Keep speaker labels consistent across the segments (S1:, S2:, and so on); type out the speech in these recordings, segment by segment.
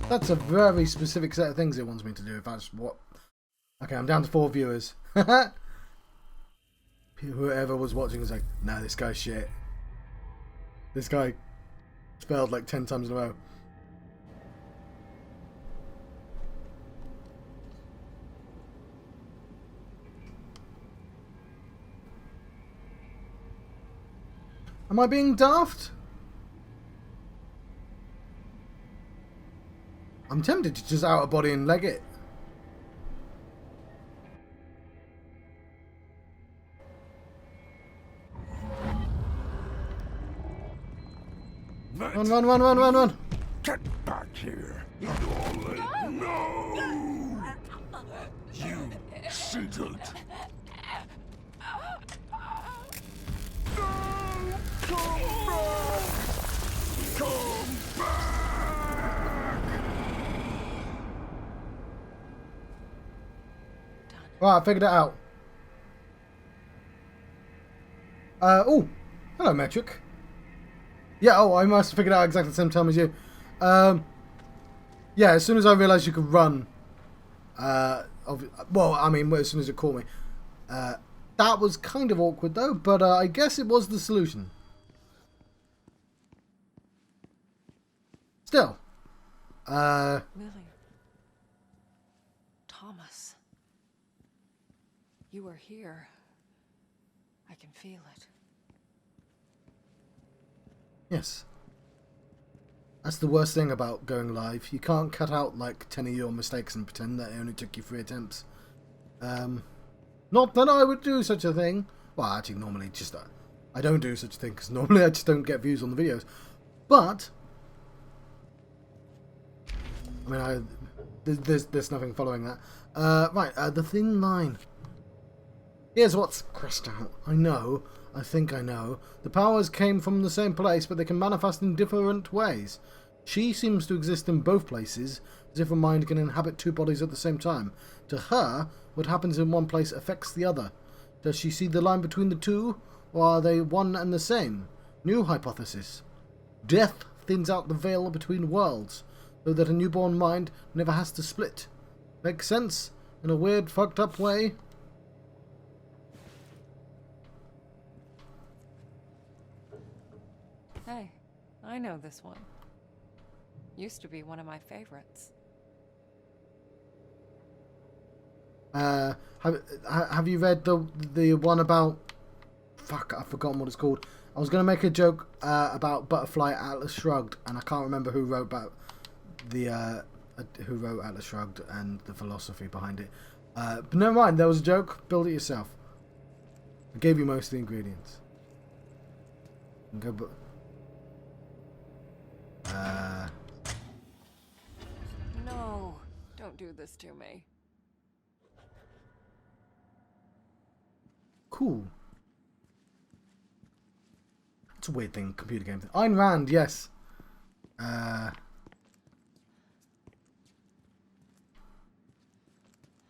S1: That's a very specific set of things it wants me to do, if that's what... Okay, I'm down to 4 viewers. Whoever was watching was like, no, this guy's shit. This guy failed like 10 times in a row. Am I being daft? I'm tempted to just out of body and leg it. Run, run, run, run, run, run.
S2: Get back here. You're late. No! You cheated. No! Come back! Come back!
S1: Right, I figured it out. Oh, hello, Metric. Yeah, oh, I must have figured it out exactly the same time as you. Yeah, as soon as I realised you could run, well, I mean, as soon as it caught me. That was kind of awkward, though, but I guess it was the solution. Still.
S3: Lily. Thomas. You are here. I can feel it.
S1: Yes. That's the worst thing about going live. You can't cut out like 10 of your mistakes and pretend that it only took you 3 attempts. Not that I would do such a thing. Well, actually, normally just I don't do such a thing because normally I just don't get views on the videos. But I mean, there's nothing following that. Right, the thin line. Here's what's crystal. I know. I think I know. The powers came from the same place, but they can manifest in different ways. She seems to exist in both places, as if a mind can inhabit 2 bodies at the same time. To her, what happens in one place affects the other. Does she see the line between the two, or are they one and the same? New hypothesis. Death thins out the veil between worlds, so that a newborn mind never has to split. Makes sense? In a weird, fucked up way?
S3: Hey, I know this one. Used to be one of my favorites.
S1: Have you read the one about... Fuck, I've forgotten what it's called. I was going to make a joke about Butterfly Atlas Shrugged, and I can't remember who wrote about the who wrote Atlas Shrugged and the philosophy behind it. But never mind, there was a joke. Build it yourself. I gave you most of the ingredients. Go, but
S3: No, don't do this to me.
S1: cool. It's a weird thing, computer game thing. Ayn Rand, yes.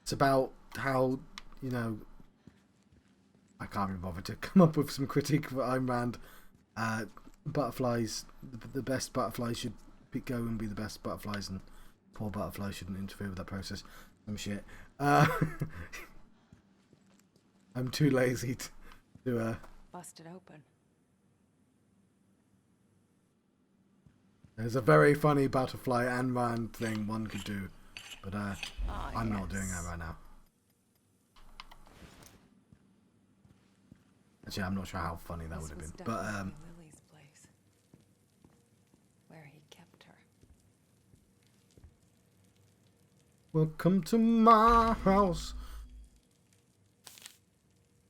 S1: It's about how, you know, I can't be bothered to come up with some critique for Ayn Rand. Butterflies, the best butterflies should go and be the best butterflies, and poor butterflies shouldn't interfere with that process. Some shit. I'm too lazy to
S3: Bust it open.
S1: There's a very funny butterfly Ayn Rand thing one could do, but I'm not doing that right now. Actually, I'm not sure how funny that would have been, but
S3: Lily's place, where he kept her.
S1: welcome to my house.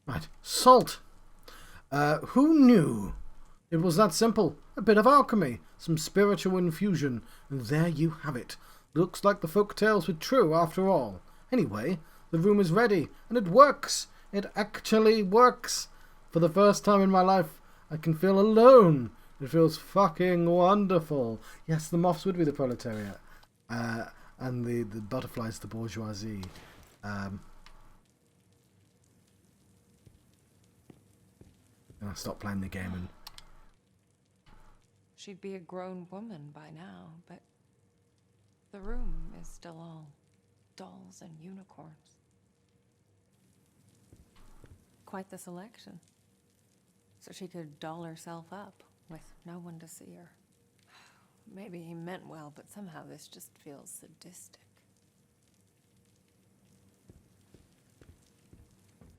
S1: Right, salt. Who knew? It was that simple. A bit of alchemy, some spiritual infusion, and there you have it. Looks like the folk tales were true after all. Anyway, the room is ready, and it works. It actually works. For the first time in my life, I can feel alone. It feels fucking wonderful. Yes, the moths would be the proletariat, and the butterflies the bourgeoisie. And I stopped playing the game and.
S3: She'd be a grown woman by now, but The room is still all dolls and unicorns. Quite the selection. So she could doll herself up with no one to see her. Maybe he meant well, but somehow this just feels sadistic.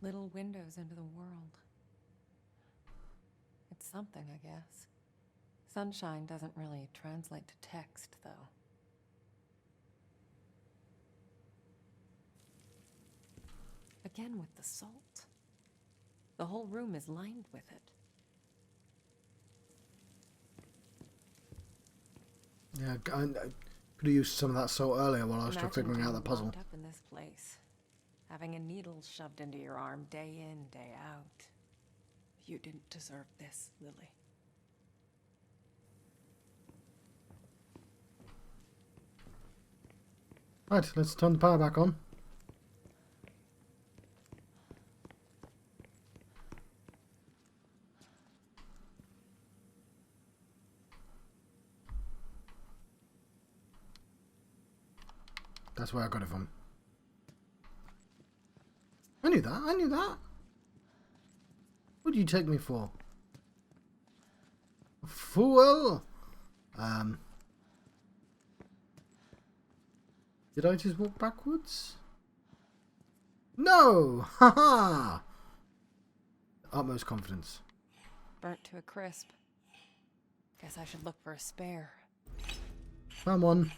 S3: Little windows into the world. It's something, I guess. Sunshine doesn't really translate to text, though. Again with the salt. The whole room is lined with it.
S1: Yeah, I could have used some of that salt earlier while I was
S3: Imagine
S1: figuring out
S3: being
S1: the puzzle.
S3: locked up in this place, having a needle shoved into your arm day in, day out. You didn't deserve this, Lily.
S1: Right, let's turn the power back on. That's where I got it from. I knew that. I knew that. What do you take me for? A fool? Did I just walk backwards? No! Haha! Utmost confidence.
S3: Burnt to a crisp. Guess I should look for a spare.
S1: Come on.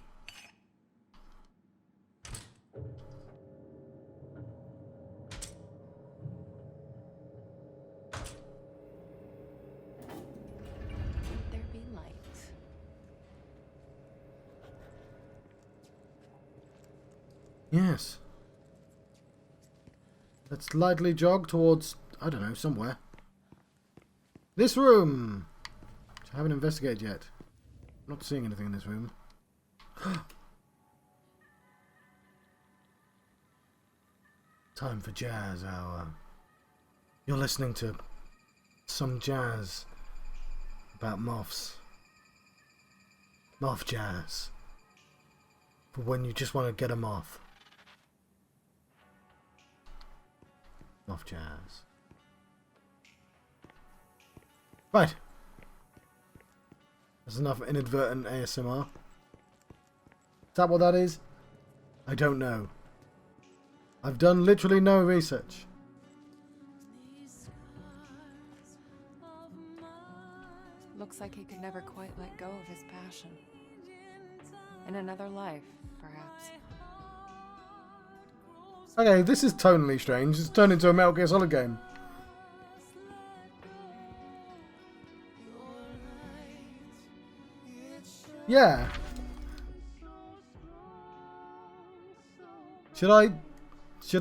S3: Would there be light?
S1: Yes. Let's lightly jog towards, I don't know, somewhere. This room! Which I haven't investigated yet. I'm not seeing anything in this room. Time for jazz hour. You're listening to some jazz about moths. Moth jazz. For when you just want to get a moth. Moth jazz. Right. That's enough inadvertent ASMR. Is that what that is? I don't know. I've done literally no research.
S3: Looks like he could never quite let go of his passion. In another life, perhaps.
S1: Okay, this is tonally strange. It's turned into a Metal Gear Solid game. Yeah. Should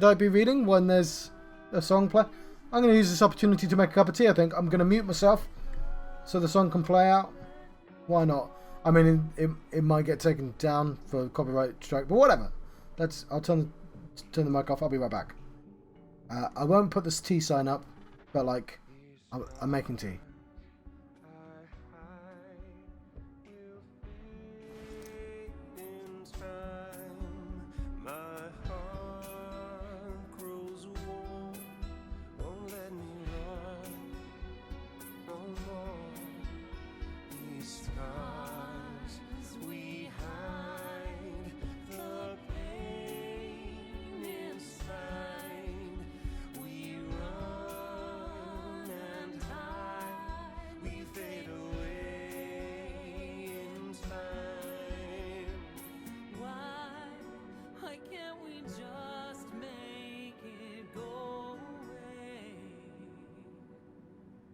S1: I be reading when there's a song play? I'm going to use this opportunity to make a cup of tea, I think. I'm going to mute myself so the song can play out. Why not? I mean, it might get taken down for copyright strike, but whatever. I'll turn the mic off. I'll be right back. I won't put this tea sign up, but like, I'm making tea.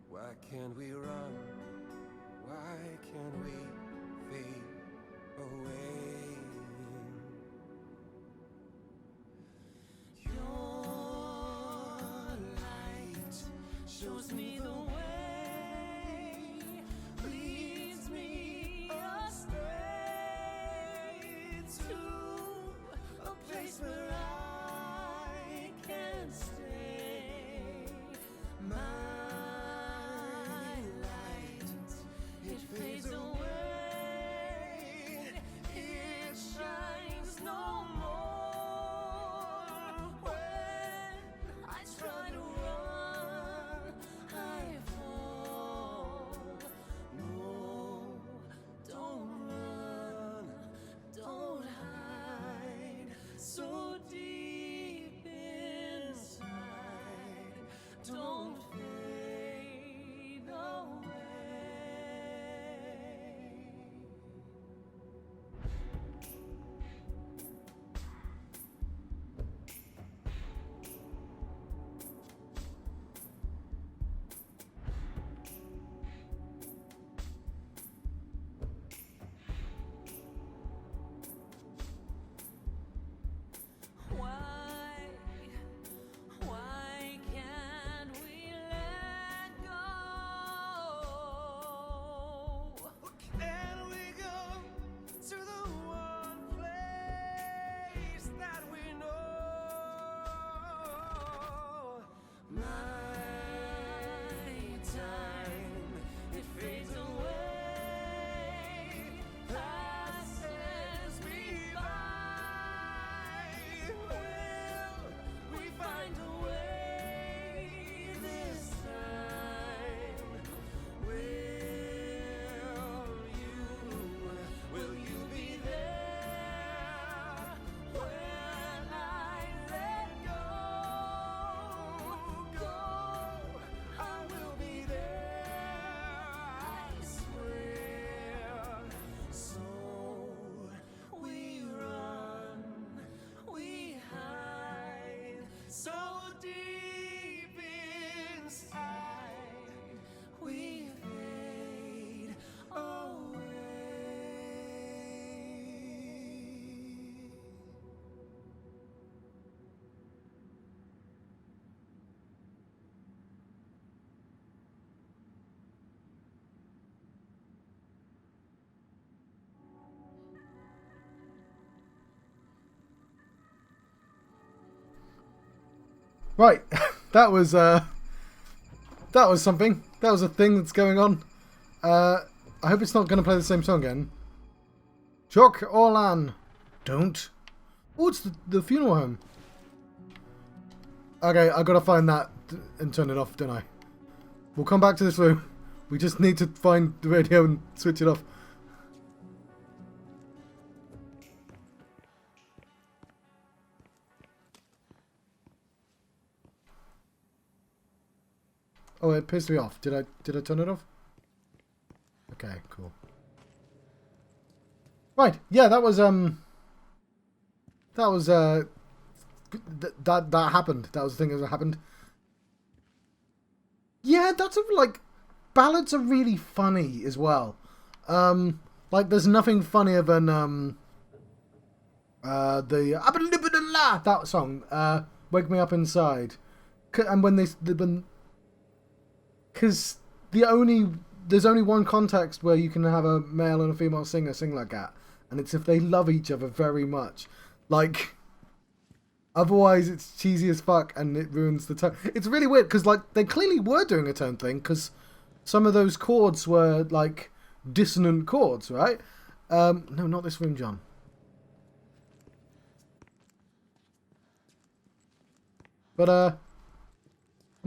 S4: Why can't we run? Why can't we fade away? Your light shows me the way, leads me astray to a place where I can stay. My light
S1: Right, that was something. That was a thing that's going on. I hope it's not going to play the same song again. Jock Orlan, don't. Oh, it's the funeral home. Okay, I gotta find that and turn it off, don't I? We'll come back to this room. We just need to find the radio and switch it off. Oh, it appears to be off. Did I turn it off? Okay, cool. Right, yeah, that was that happened. That was the thing that happened. Yeah, that's like ballads are really funny as well. Like there's nothing funnier than that song, Wake Me Up Inside. And when because there's only one context where you can have a male and a female singer sing like that, and it's if they love each other very much. Like, otherwise it's cheesy as fuck and it ruins the tone. It's really weird because like they clearly were doing a tone thing because some of those chords were like dissonant chords, right? No, not this room, John. But I'm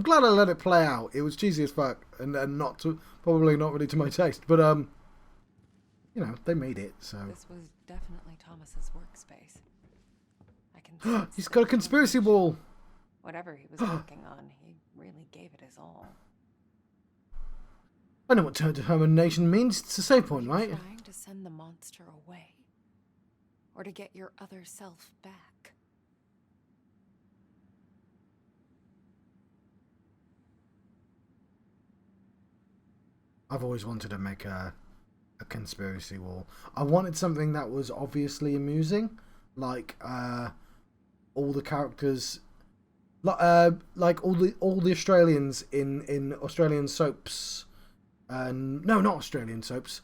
S1: glad I let it play out. It was cheesy as fuck and probably not really to my taste. But you know, they made it, so.
S3: This was definitely Thomas's workspace. I can sense
S1: He's
S3: the
S1: got a conspiracy
S3: determination.
S1: wall.
S3: Whatever he was working on, he really gave it his all.
S1: I know what determination means. It's a save point,
S3: Are
S1: right?
S3: you trying to send the monster away? Or to get your other self back?
S1: I've always wanted to make a conspiracy wall. I wanted something that was obviously amusing, like all the characters, like all the Australians in Australian soaps, and no, not Australian soaps.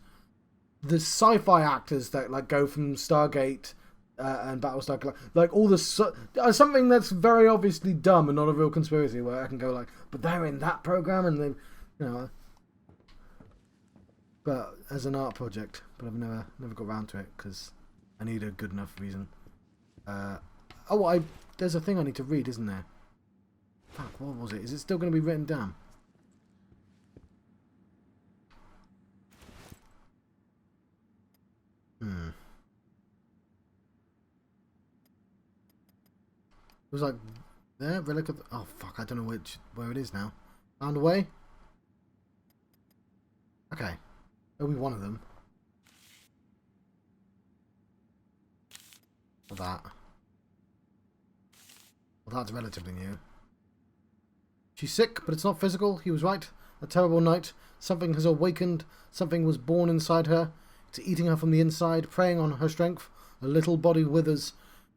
S1: The sci-fi actors that like go from Stargate and Battlestar Galactica, like all the something that's very obviously dumb and not a real conspiracy, where I can go like, but they're in that program and then, you know. But as an art project, but I've never got around to it because I need a good enough reason. There's a thing I need to read, isn't there? Fuck, what was it? Is it still going to be written down? It was like there, relic of. Oh fuck, I don't know where it is now. Found a way. Okay. It'll be one of them. Or that. Well, that's relatively new. She's sick, but it's not physical. He was right. A terrible night. Something has awakened. Something was born inside her. It's eating her from the inside, preying on her strength. Her little body withers.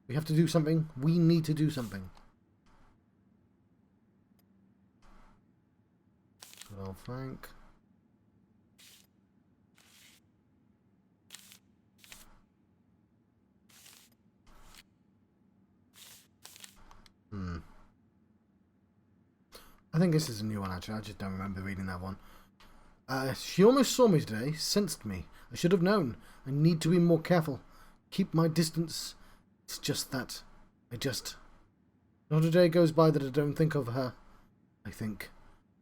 S1: We have to do something. We need to do something. Good old Frank. I think this is a new one, actually. I just don't remember reading that one. She almost saw me today, sensed me. I should have known. I need to be more careful. Keep my distance. It's just that. Not a day goes by that I don't think of her. I think.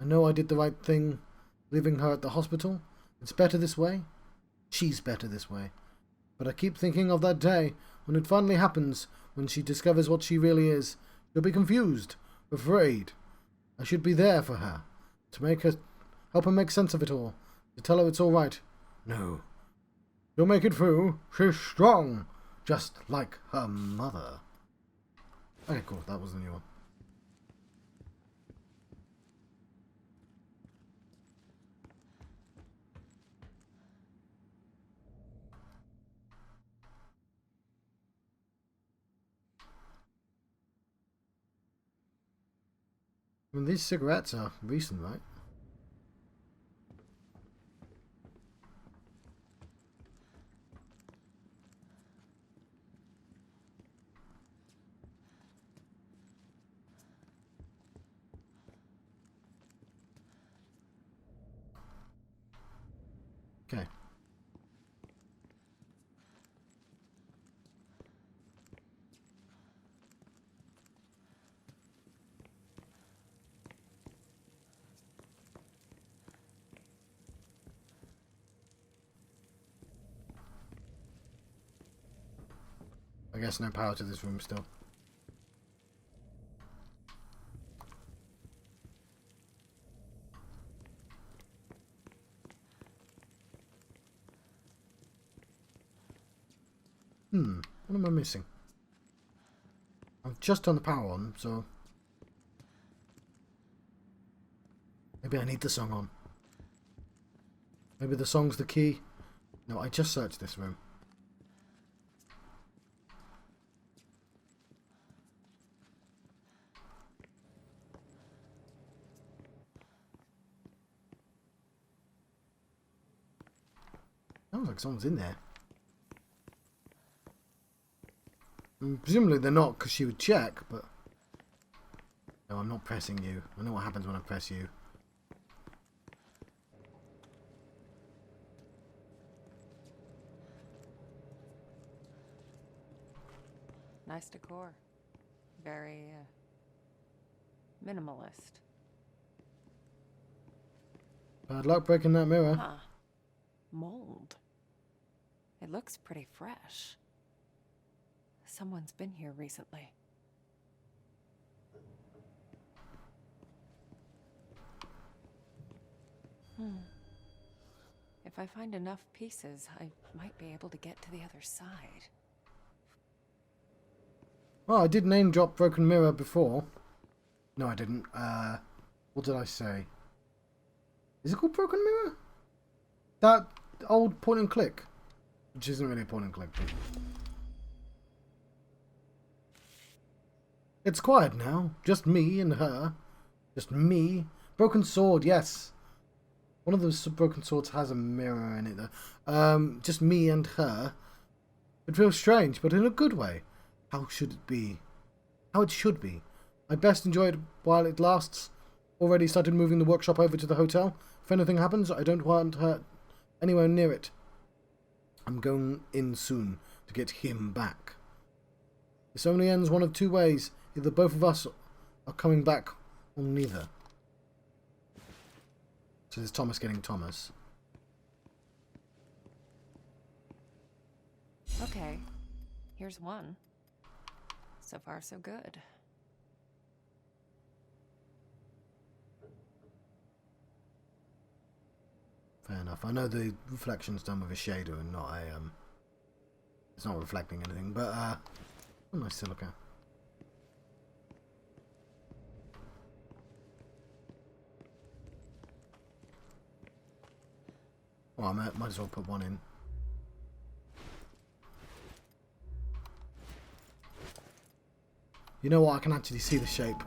S1: I know I did the right thing, leaving her at the hospital. It's better this way. She's better this way. But I keep thinking of that day, when it finally happens, when she discovers what she really is. She'll be confused, afraid. I should be there for her, to help her make sense of it all, to tell her it's all right. No. She'll make it through. She's strong, just like her mother. Okay, cool. That was the new one. I mean, these cigarettes are recent, right? Okay. I guess no power to this room still. What am I missing? I've just turned the power on, so... Maybe I need the song on. Maybe the song's the key. No, I just searched this room. Sounds like someone's in there. Presumably they're not, because she would check, but... No, I'm not pressing you. I know what happens when I press you.
S3: Nice decor. Very, minimalist.
S1: Bad luck breaking that mirror.
S3: Huh. Mold. It looks pretty fresh. Someone's been here recently. If I find enough pieces, I might be able to get to the other side.
S1: Oh, I did name drop Broken Mirror before. No, I didn't. What did I say? Is it called Broken Mirror? That old point and click. Which isn't really a point and click. But... It's quiet now. Just me and her. Just me. Broken sword, yes. One of those broken swords has a mirror in it though. Just me and her. It feels strange, but in a good way. How should it be? How it should be. I best enjoy it while it lasts. Already started moving the workshop over to the hotel. If anything happens, I don't want her anywhere near it. I'm going in soon to get him back. This only ends one of two ways. Either both of us are coming back, or neither. So there's Thomas getting Thomas.
S3: Okay, here's one. So far, so good.
S1: Fair enough. I know the reflection's done with a shader and not a it's not reflecting anything, but nice to look at. Well, I might as well put one in. You know what? I can actually see the shape.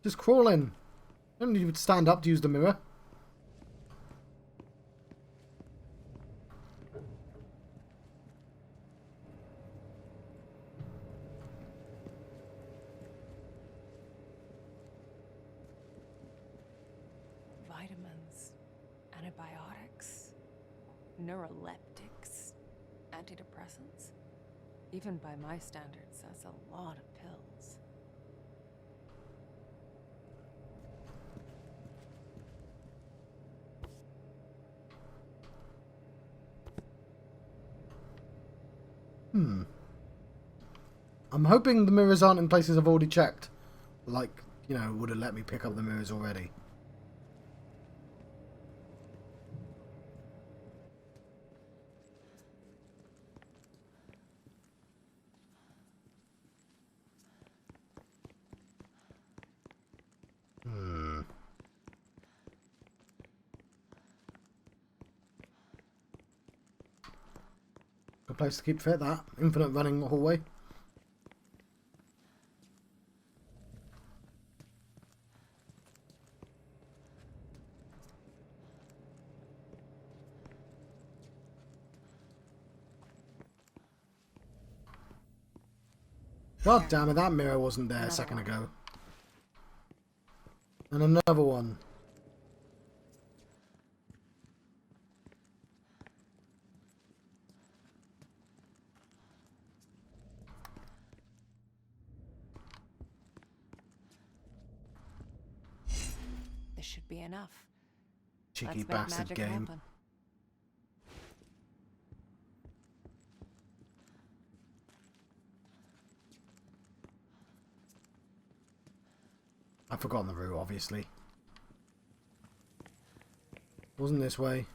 S1: Just crawl in. Don't need to stand up to use the mirror.
S3: Vitamins, antibiotics, neuroleptics, antidepressants. Even by my standards, that's a lot of pills.
S1: I'm hoping the mirrors aren't in places I've already checked. Like, you know, would have let me pick up the mirrors already. Good place to keep fit, that. Infinite running hallway. God damn it, that mirror wasn't there a second ago. And another one.
S3: be enough.
S1: Cheeky
S3: Let's make
S1: bastard
S3: magic
S1: game.
S3: happen.
S1: I've forgotten the route, obviously. Wasn't this way.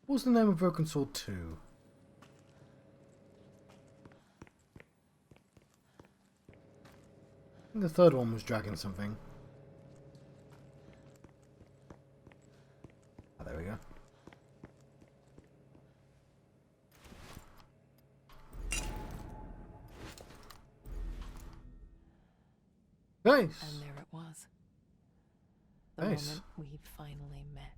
S1: What's the name of Broken Sword 2? I think the third one was dragging something. Oh, there we go. Nice.
S3: And there it was. The
S1: Nice.
S3: moment we'd finally met.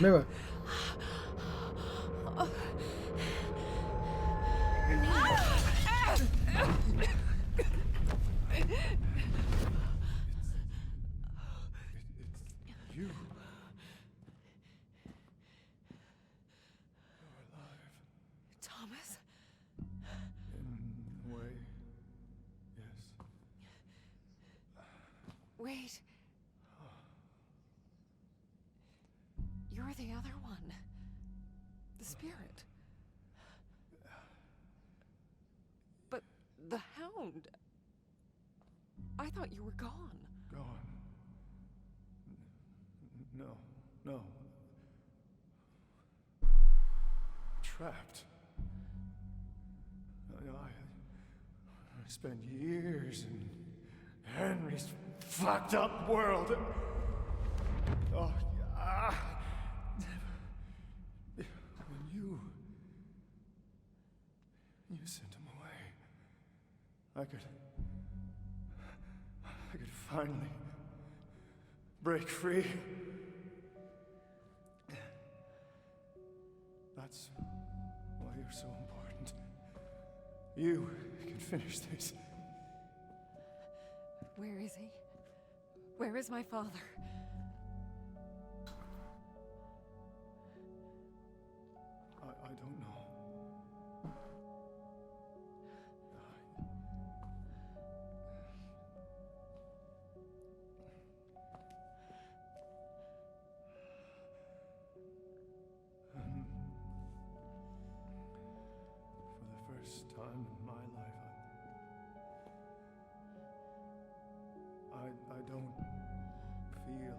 S1: Mirror.
S2: It's you. You're alive.
S3: Thomas?
S2: In a way, yes.
S3: Wait. You're the other one. The spirit. But the hound. I thought you were gone.
S2: Gone. No, no. Trapped. I spent years in Henry's fucked up world. Oh, when you sent him away, I could finally break free. That's why you're so important. You can finish this.
S3: Where is he? Where is my father?
S2: I don't know. For the first time in my life, I don't feel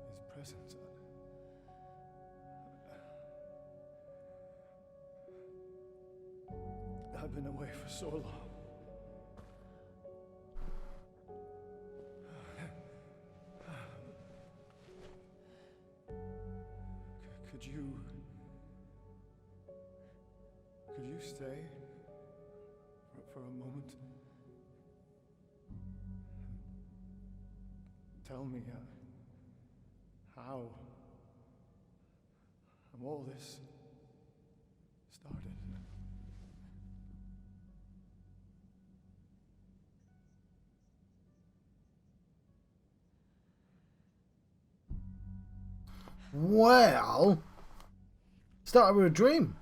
S2: his presence. I've been away for so long. Could you stay for a moment? Tell me how all this started.
S1: Well, started with a dream.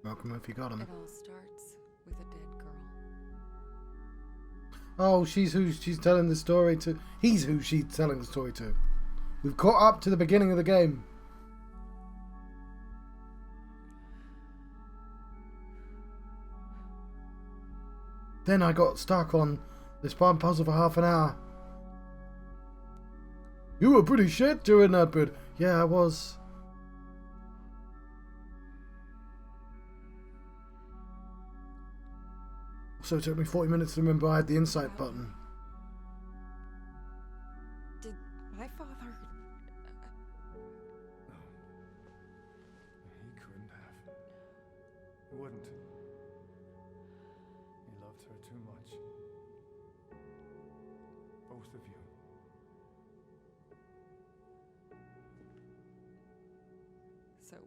S1: Welcome if you got him.
S3: It all starts with a dead girl.
S1: Oh, she's who she's telling the story to. He's who she's telling the story to. We've caught up to the beginning of the game. Then I got stuck on this one puzzle for half an hour. You were pretty shit doing that bit. Yeah, I was. So it took me 40 minutes to remember I had the insight button.
S3: My father...
S2: No. He couldn't have. He wouldn't. He loved her too much. Both of you.
S3: So,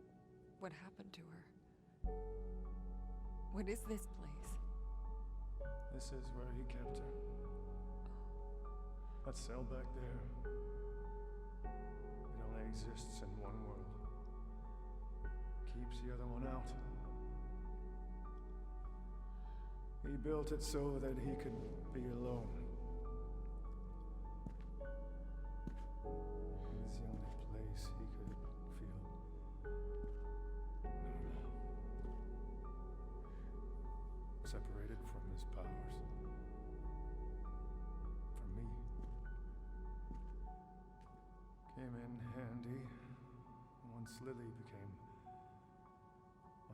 S3: what happened to her? What is this place?
S2: This is where he kept her. That cell back there. It only exists in one world. Keeps the other one out. He built it so that he could be alone. It was the only place he could feel normal. Separated from his powers. For me. Came in handy once Lily became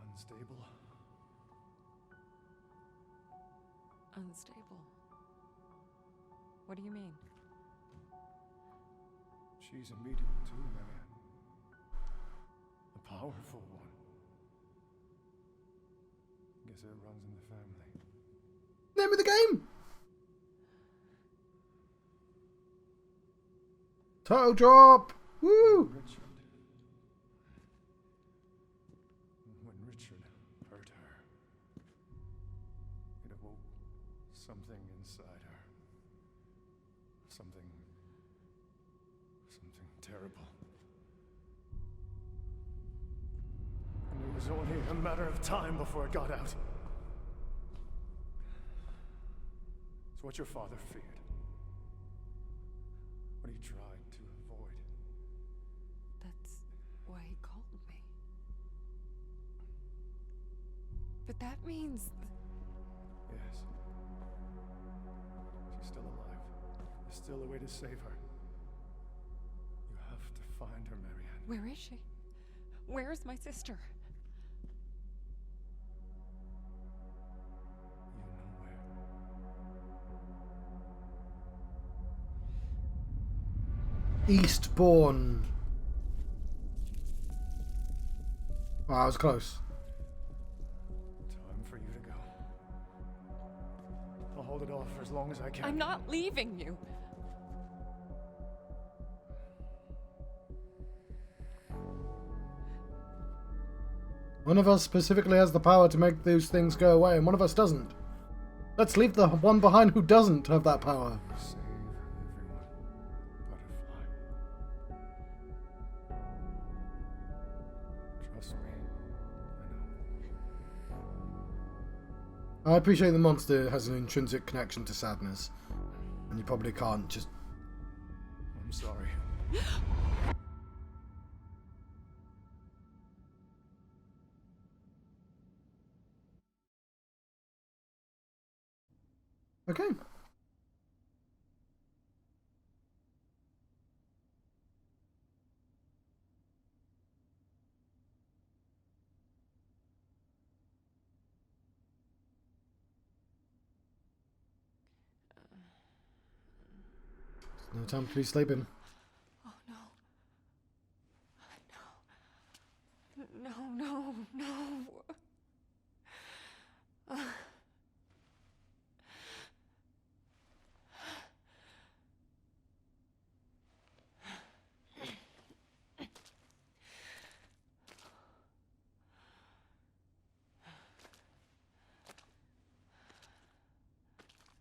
S2: unstable.
S3: Unstable. What do you mean?
S2: She's a medium too, Marianne. A powerful one. Guess it runs in the family.
S1: Name of the game! Title drop! Woo!
S2: When Richard hurt her, it awoke something inside her. Something terrible. And it was only a matter of time before it got out. It's what your father feared. What he tried to avoid.
S3: That's why he called me. But that means...
S2: Yes. She's still alive. There's still a way to save her. You have to find her, Marianne.
S3: Where is she? Where is my sister?
S2: You know where.
S1: Eastbourne. Oh, I was close.
S2: Time for you to go. I'll hold it off for as long as I can.
S3: I'm not leaving you.
S1: One of us specifically has the power to make those things go away, and one of us doesn't. Let's leave the one behind who doesn't have that power.
S2: Save everyone. Butterfly. Trust me. I know.
S1: I appreciate the monster has an intrinsic connection to sadness, and you probably can't just...
S2: I'm sorry.
S1: Okay. No time to be sleeping.
S3: Oh, no. No. No, no, no.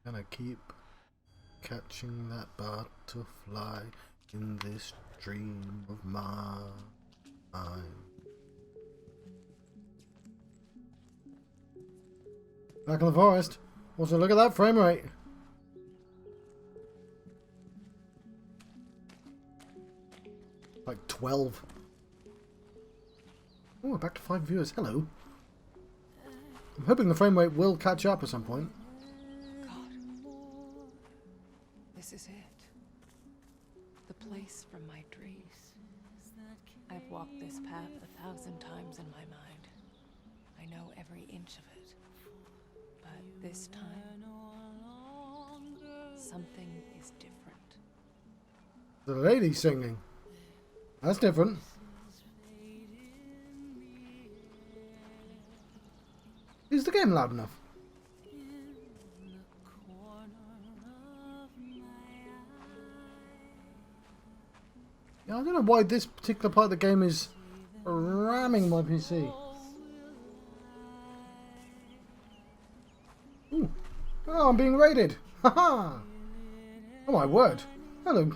S1: Gonna keep catching that butterfly in this dream of mine. Back in the forest. Also, look at that frame rate. Like 12. Oh, we're back to 5 viewers. Hello. I'm hoping the frame rate will catch up at some point.
S3: God. This is it. The place from my dreams. I've walked this path 1,000 times in my mind. I know every inch of it. But this time, something is different.
S1: The lady singing. That's different. Is the game loud enough? Yeah, I don't know why this particular part of the game is ramming my PC. Ooh. Oh, I'm being raided. Haha. Oh my word. Hello.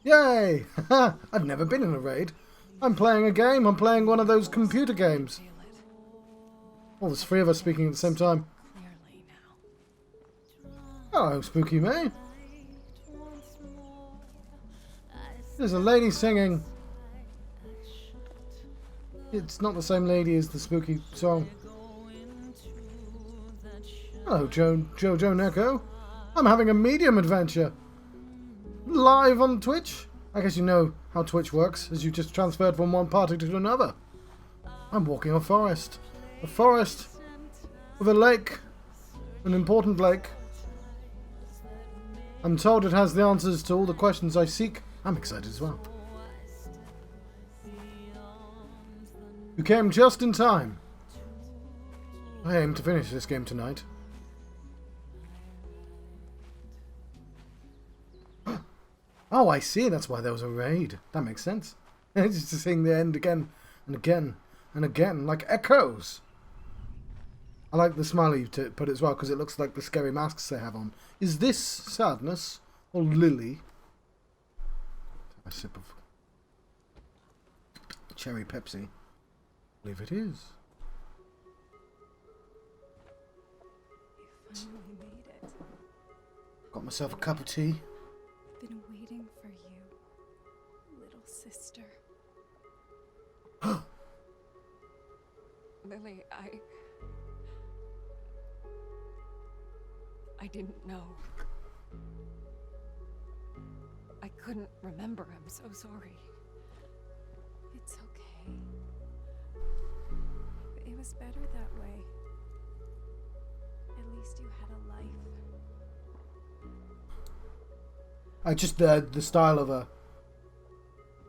S1: Yay! I've never been in a raid. I'm playing a game. I'm playing one of those computer games.
S3: Feel it
S1: Oh, there's three of us speaking at the same time.
S3: clearly now.
S1: Hello, Spooky May. There's a lady singing. It's not the same lady as the spooky song. Hello, Jojo Neko. I'm having a medium adventure. Live on Twitch. I guess you know how Twitch works, as you just transferred from one party to another. I'm walking a forest. A forest with a lake. An important lake. I'm told it has the answers to all the questions I seek. I'm excited as well. You came just in time. I aim to finish this game tonight. Oh, I see. That's why there was a raid. That makes sense. Just to sing the end again and again and again, like echoes. I like the smiley to put it as well, because it looks like the scary masks they have on. Is this sadness or Lily? A sip of cherry Pepsi. I believe it is.
S5: You finally made it.
S1: Got myself a cup of tea.
S5: Been waiting for you, little sister.
S3: Lily, I didn't know. I couldn't remember. I'm so sorry.
S5: It's okay. It was better that way. At least you had a life.
S1: I just the style of a.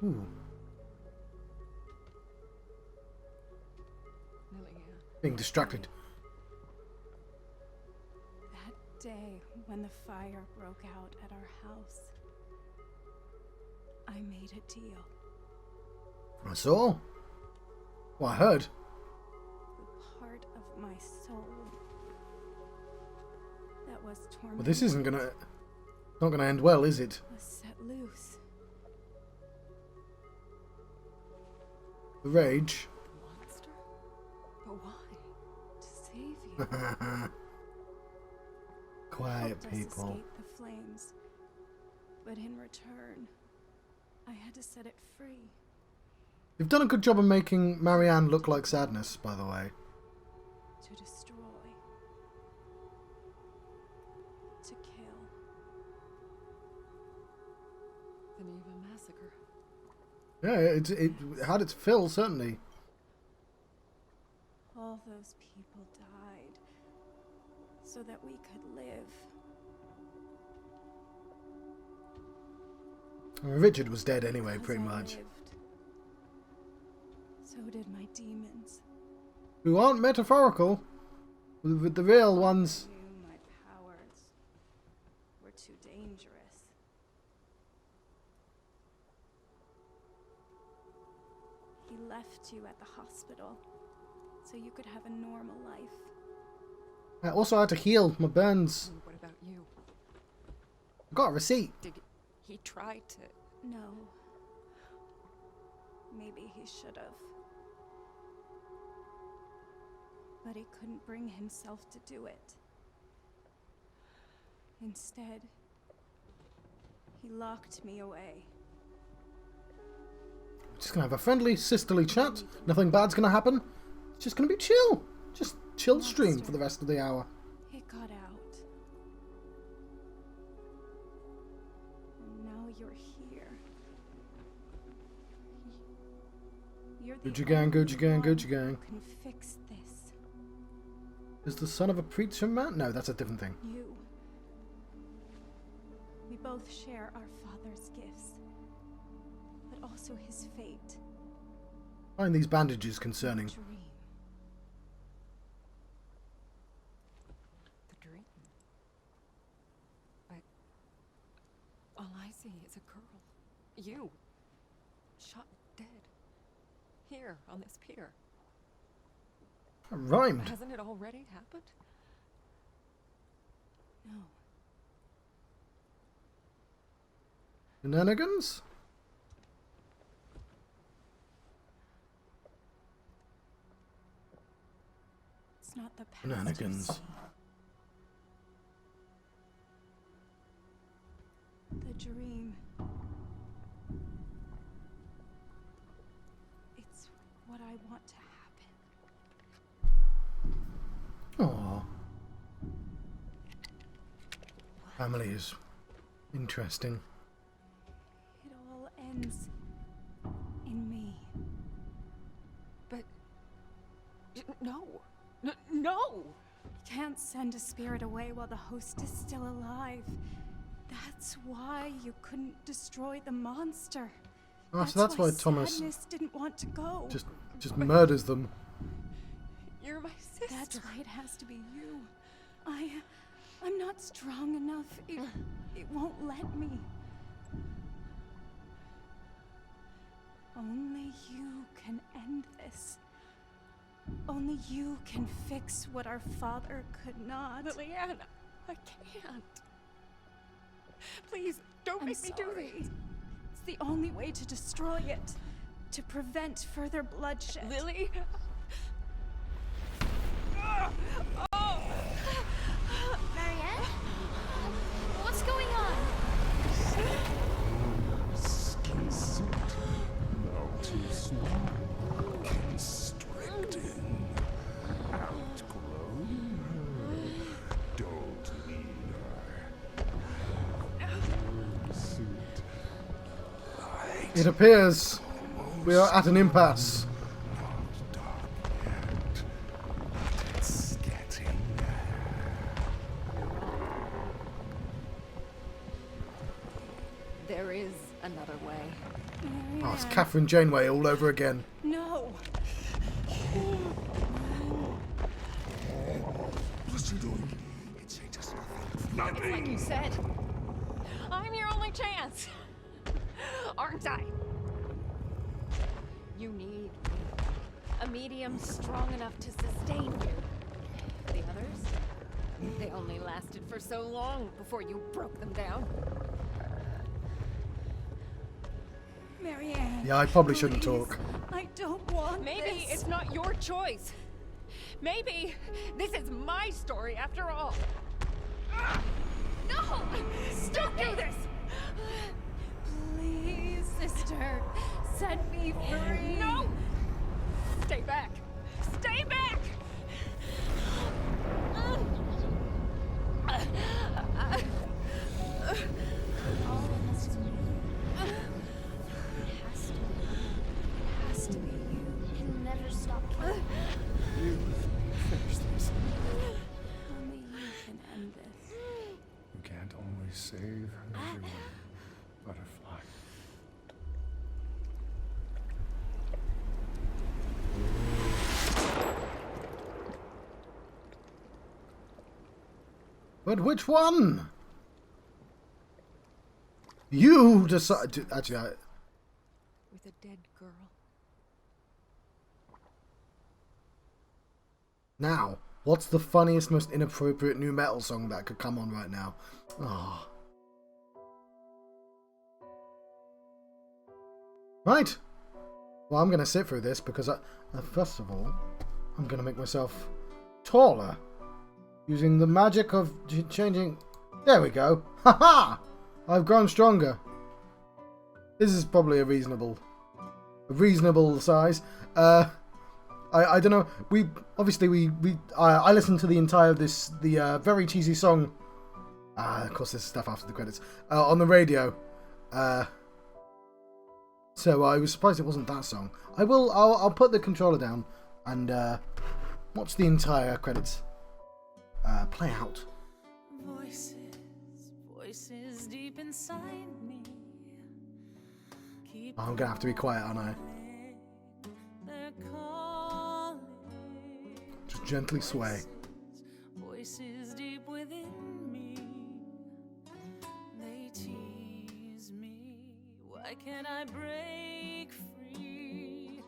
S1: Ooh.
S3: Lily,
S1: Being distracted.
S5: That day when the fire broke out at our house, I made a deal.
S1: I saw. Well, I heard.
S5: The part of my soul that was tormented
S1: Well, this isn't gonna. Not gonna end well, is it?
S5: was set loose.
S1: The rage.
S3: the monster? But why?
S5: To save you.
S1: Quiet
S5: Helped us
S1: people.
S5: escape the flames. But in return, I had to set it free.
S1: You've done a good job of making Marianne look like sadness, by the way.
S5: To destroy. To kill.
S3: An even massacre.
S1: Yeah, it had its fill, certainly.
S5: All those people died so that we could live.
S1: Richard was dead anyway,
S5: Because
S1: pretty
S5: I
S1: much.
S5: lived, so did my demons.
S1: Who aren't metaphorical. With the real ones.
S5: I knew my powers were too dangerous. He left you at the hospital so you could have a normal life.
S1: I also had to heal my burns.
S3: And what about you?
S1: I got a receipt.
S3: Did he try to...
S5: No. Maybe he should have. But he couldn't bring himself to do it. Instead, he locked me away.
S1: Just gonna have a friendly, sisterly chat. Nothing bad's gonna happen. It's just gonna be chill. Just chill stream for the rest of the hour.
S5: It got out. And now you're here. You're the
S1: Gucci gang, Gucci gang,
S5: only one
S1: Gucci gang.
S5: who can fix this.
S1: Is the son of a preacher man? No, that's a different thing.
S5: You. We both both share our father's gifts, but also his fate.
S1: I find these bandages concerning.
S3: Dream. The dream. All I see is a girl. You. Shot dead. Here, on this pier.
S1: That rhymed.
S3: Hasn't it already happened?
S5: No.
S1: Shenanigans?
S5: It's not the past.
S1: Shenanigans.
S5: The dream. It's what I want to happen.
S1: Aww. Family is interesting.
S5: It all ends in me.
S3: But... No! No!
S5: Can't send a spirit away while the host is still alive. That's why you couldn't destroy the monster.
S1: Oh, so that's why Thomas
S5: Sadness didn't want to go.
S1: just murders them.
S3: You're my sister.
S5: That's why it has to be you. I'm not strong enough. It won't let me. Only you can end this. Only you can fix what our father could not.
S3: Lillian, I can't. Please, don't
S5: I'm
S3: make me do
S5: sorry.
S3: this.
S5: It's the only way to destroy it. To prevent further bloodshed.
S3: Lily?
S6: Marianne? What's going on?
S2: Skin suit. Now too small. Constricting. Outgrown. Don't need her. Suit.
S1: It appears we are at an impasse.
S2: Not dark yet. But it's getting there.
S3: There is another way.
S1: Oh, it's Catherine Janeway all over again.
S5: No.
S2: What's you doing? It's just nothing.
S3: It's like you said. I'm your only chance. Aren't I? You need a medium strong enough to sustain you. The others? They only lasted for so long before you broke them down.
S5: Marianne.
S1: Yeah, I probably shouldn't
S5: please.
S1: talk.
S5: I don't want
S3: Maybe
S5: this.
S3: it's not your choice. Maybe this is my story after all. No! Don't do this!
S5: Please, sister, set me free.
S3: No! Stay back! Stay back!
S5: All it has to be. It has to be. It has to be you.
S6: Can never stop killing.
S2: You finish this.
S5: Only you can end this.
S2: You can't always save everyone. Butterfly.
S1: But which one? You decide. Actually,
S3: With a dead girl.
S1: now, what's the funniest, most inappropriate new metal song that could come on right now? Oh. Right. Well, I'm going to sit through this because, first of all, I'm going to make myself taller using the magic of changing. There we go. Haha! I've grown stronger. This is probably a reasonable size. I don't know. I listened to the entire the very cheesy song. Of course, there's stuff after the credits on the radio. So I was surprised it wasn't that song. I'll put the controller down and watch the entire credits play out.
S4: Voices, voices Voices deep inside me keep
S1: I'm gonna have to be quiet, aren't I?
S4: they're calling.
S1: Just gently sway.
S4: Voices deep within me, they tease me. Why can't I break free?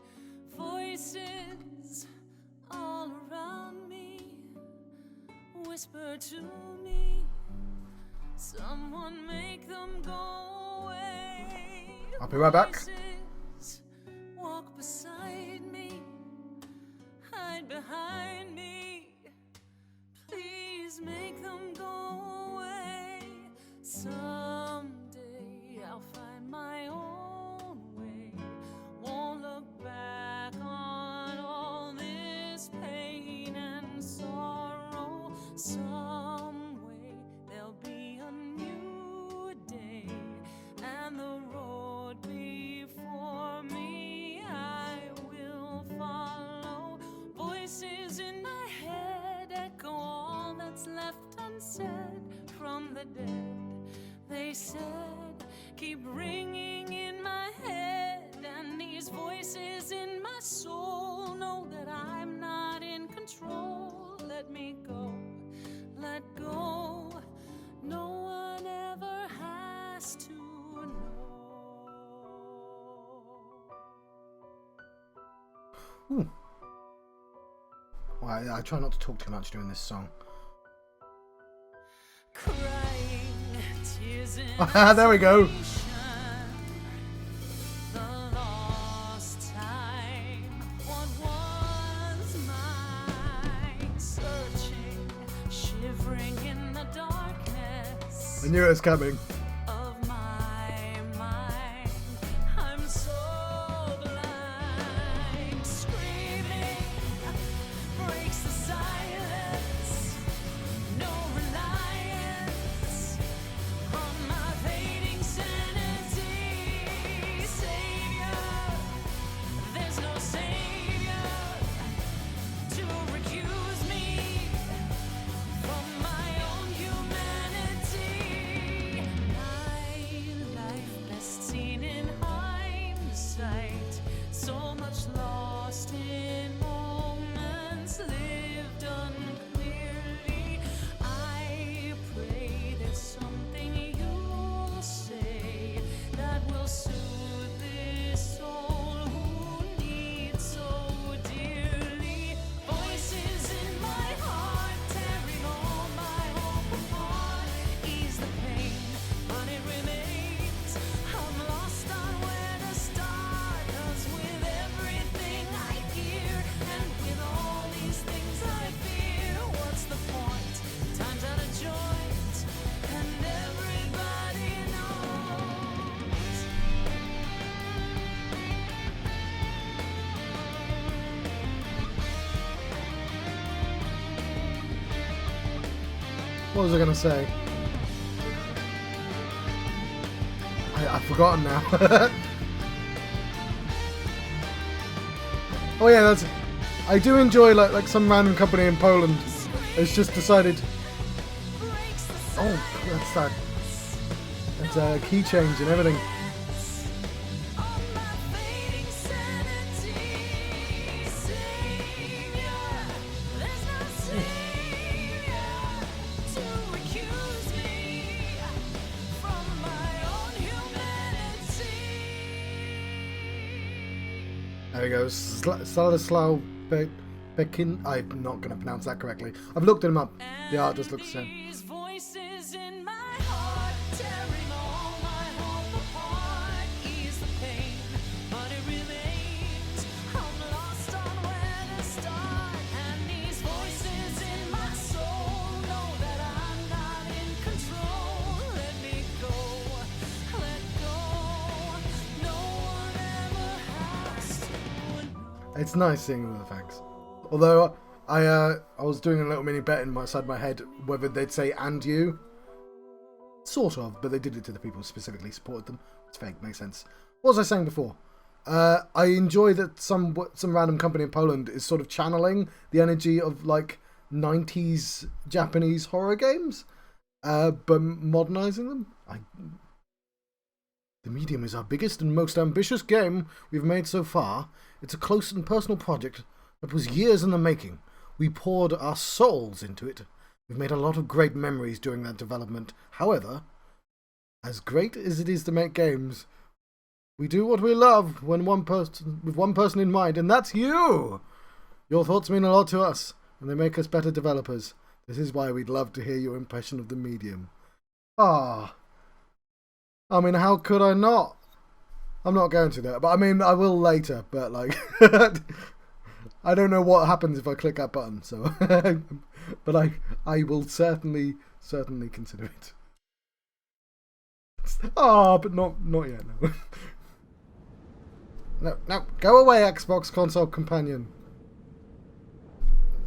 S4: Voices all around me whisper to me, someone make them go away.
S1: I'll be right back.
S4: Voices walk beside me, hide behind me. Please make them go away. Someday I'll find my own way. Won't look back on all this pain and sorrow. Some way there'll be a new day, and the road before me I will follow. Voices in my head echo all that's left unsaid from the dead. They said, keep ringing in my head, and these voices in my soul know that I'm not in control. Let me go, let go. No one ever has to know.
S1: Ooh. Well, I try not to talk too much during this song.
S4: Crying tears in
S1: There we go.
S4: isolation. The lost time, what was mine? Searching, shivering in the darkness
S1: I knew it was coming.
S4: of my mind. I'm so blind. Screaming breaks the silence. No reliance on my fading sanity. Savior, there's no savior to recuse me from my own humanity. My life best seen in hindsight. So much lost in moments lived unclearly. I pray there's something you'll say that will soothe this soul who needs so dearly. Voices in my heart tearing all my hope apart. Ease the pain, but it remains. I'm lost on where to start. 'Cause with everything I hear and with all these things I fear, what's the point? Time's out of joint, and everybody knows.
S1: What was I gonna say? I've forgotten now. Oh yeah, that's. I do enjoy like some random company in Poland has just decided.
S4: Breaks the
S1: Oh, that's that. That's a key change and everything.
S4: on my fading sanity. Savior, there's no savior to recuse me from my own humanity.
S1: There we go. Stanislaw Pekin. I'm not going to pronounce that correctly. I've looked him up. The art does look the same.
S4: These voices in my heart tearing all my hope apart. Ease the pain, but it remains. I'm lost on where to start. And these voices in my soul know that I'm not in control. Let me go, let go. No one ever has to know.
S1: It's nice seeing all the facts. Although I was doing a little mini bet inside my head whether they'd say "and you." Sort of, but they did it to the people who specifically supported them. It's fake, makes sense. What was I saying before? I enjoy that some random company in Poland is sort of channeling the energy of like 90s Japanese horror games. But modernizing them? The Medium is our biggest and most ambitious game we've made so far. It's a close and personal project that was years in the making. We poured our souls into it. We've made a lot of great memories during that development. However, as great as it is to make games, we do what we love with one person in mind, and that's you! Your thoughts mean a lot to us, and they make us better developers. This is why we'd love to hear your impression of the Medium. Ah. I mean, how could I not? I'm not going to that, but I mean, I will later, but like, I don't know what happens if I click that button, so, but I will certainly consider it. Ah, but not yet, no. No, go away, Xbox console companion.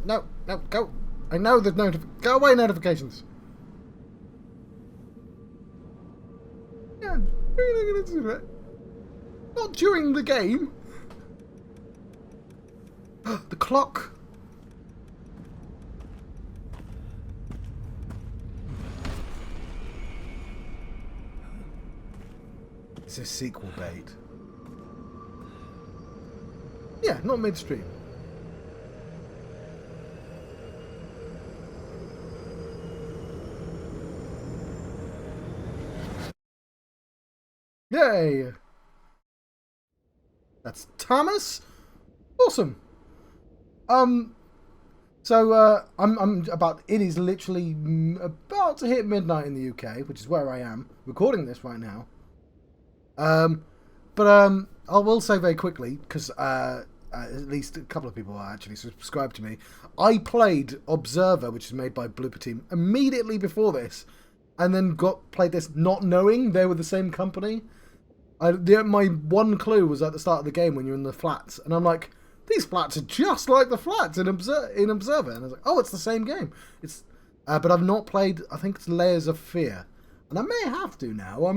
S1: No, go. I know the go away notifications. Yeah, we're not gonna do that. Not during the game. The clock. It's a sequel bait. Yeah, not midstream. Yay! That's Thomas. Awesome. So I'm about. It is literally about to hit midnight in the UK, which is where I am recording this right now. But I will say very quickly, because at least a couple of people are actually subscribed to me. I played Observer, which is made by Blooper Team, immediately before this, and then played this not knowing they were the same company. My one clue was at the start of the game when you're in the flats, and I'm like, these flats are just like the flats in Observer, and I was like, oh, it's the same game. It's, but I've not played. I think it's Layers of Fear, and I may have to now.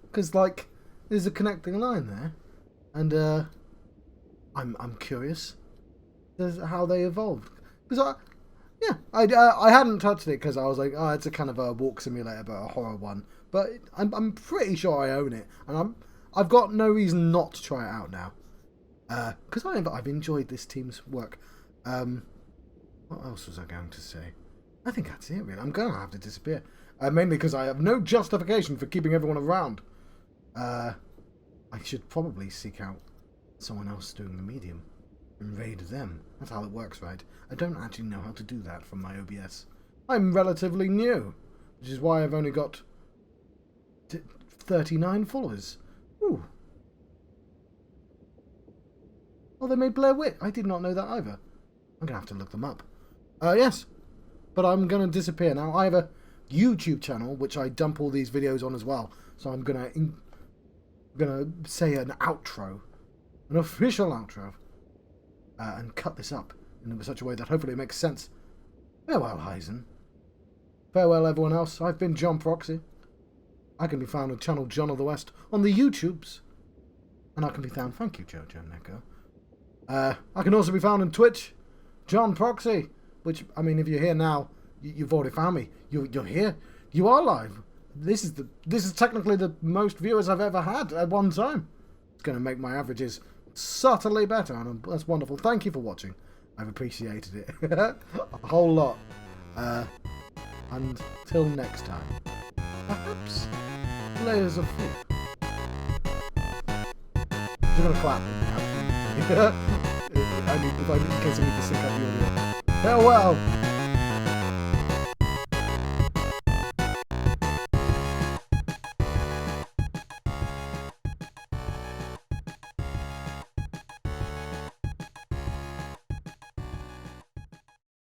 S1: Because like there's a connecting line there, and I'm curious as how they evolved. Because I hadn't touched it because I was like, oh, it's a kind of a walk simulator, but a horror one. But I'm pretty sure I own it, and I've got no reason not to try it out now. Because I've enjoyed this team's work. What else was I going to say? I think that's it, really. I'm going to have to disappear. Mainly because I have no justification for keeping everyone around. I should probably seek out someone else doing the Medium and raid them. That's how it works, right? I don't actually know how to do that from my OBS. I'm relatively new, which is why I've only got 39 followers. Ooh. Oh, they made Blair Witch. I did not know that either. I'm going to have to look them up. Yes. But I'm going to disappear now. I have a YouTube channel, which I dump all these videos on as well. So I'm going to say an outro. An official outro. And cut this up in such a way that hopefully it makes sense. Farewell, Heisen. Farewell, everyone else. I've been John Proxy. I can be found on channel John of the West on the YouTubes. And I can be found, thank you, Jojo Neko. I can also be found on Twitch, John Proxy. Which, I mean, if you're here now, you've already found me. You're here. You are live. This is technically the most viewers I've ever had at one time. It's going to make my averages subtly better, and that's wonderful. Thank you for watching. I've appreciated it a whole lot. Until next time, perhaps Layers of Fear. I'm gonna clap. In case I need to sync up the audio. Farewell.